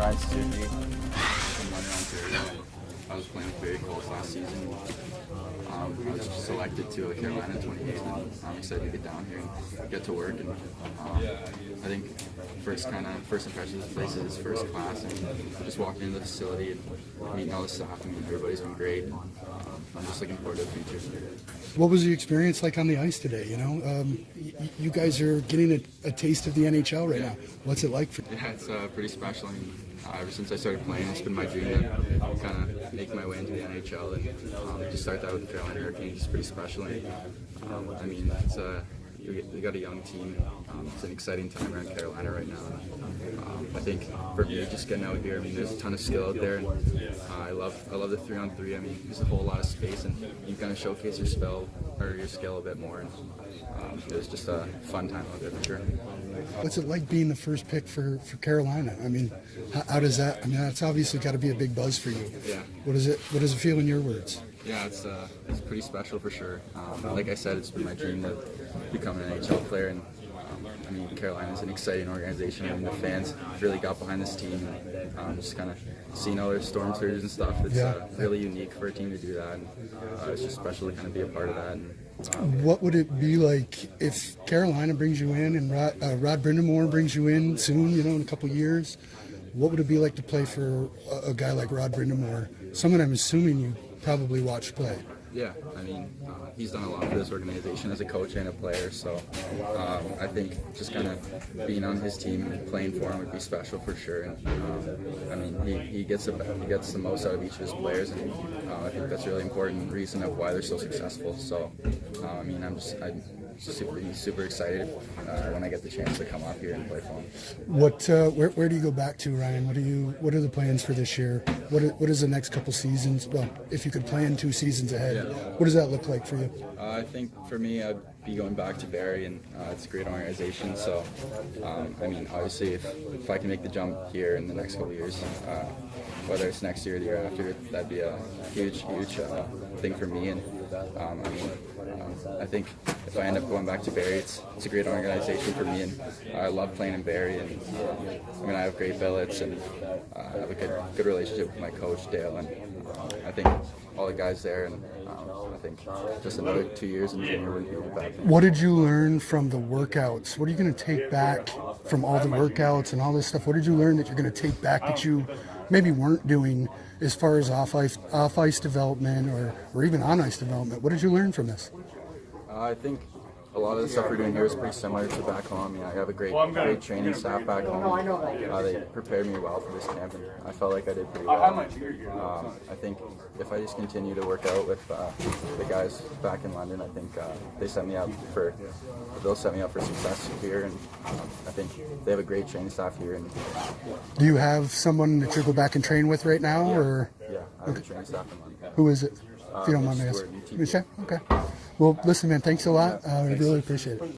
Ryan Suzuki from London, Ontario. I was playing with Barry Colts last season. I was selected to Carolina 28, and I'm excited to get down here and get to work. And I think first impression of this place is first class, and just walking into the facility and meeting all the staff. I mean, everybody's been great. I'm just looking forward to the future. What was the experience like on the ice today? You know, you guys are getting a taste of the NHL right now. What's it like for you? Yeah, it's pretty special. I mean, ever since I started playing, it's been my dream to kind of make my way into the NHL, and to start that with the Carolina Hurricanes is pretty special. And, I mean, we got a young team. It's an exciting time around Carolina right now. I think for me, just getting out here, I mean, there's a ton of skill out there, and I love the 3-on-3. I mean, there's a whole lot of space, and you kind of showcase your skill a bit more. And it was just a fun time out there for sure. What's it like being the first pick for Carolina? I mean, how does that? I mean, that's obviously got to be a big buzz for you. Yeah. What does it feel in your words? Yeah, it's pretty special for sure. Like I said, it's been my dream to become an NHL player, and I mean, Carolina's an exciting organization. I mean, the fans really got behind this team. Just kind of seeing all their storm surges and stuff. It's really unique for a team to do that, and it's just special to kind of be a part of that. And, what would it be like if Carolina brings you in and Rod Brind'Amour brings you in soon, you know, in a couple of years? What would it be like to play for a guy like Rod Brind'Amour, someone I'm assuming you probably watched play? Yeah, I mean, he's done a lot for this organization as a coach and a player, so I think just kind of being on his team and playing for him would be special for sure. And I mean, he gets the most out of each of his players, and I think that's a really important reason of why they're so successful. So I mean, I'm super excited when I get the chance to come up here and play for him. Where do you go back to, Ryan? What are the plans for this year? What is the next couple seasons? Well, if you could plan 2 seasons ahead, what does that look like for you? I think for me, I'd be going back to Barrie, and it's a great organization. So, I mean, obviously, if I can make the jump here in the next couple of years, whether it's next year or the year after, that'd be a huge thing for me. And I mean, I think if I end up going back to Barrie, it's a great organization for me, and I love playing in Barrie. And I mean, I have great billets, and I have a good relationship with my coach Dale, and I think all the guys there, and I think just another 2 years in junior wouldn't be too bad. What did you learn from the workouts? What are you going to take back from all the workouts and all this stuff? What did you learn that you're going to take back that you maybe weren't doing as far as off ice development or even on ice development? What did you learn from this? I think a lot of the stuff we're doing here is pretty similar to back home. I have a great training staff back home. They prepared me well for this camp, and I felt like I did pretty well. I think if I just continue to work out with the guys back in London, I think they'll set me up for success here, and I think they have a great training staff here. And do you have someone that you go back and train with right now, or? Yeah, I have a training staff in London. Who is it? If you don't mind me asking. Okay. Well, listen, man, thanks a lot. I really appreciate it.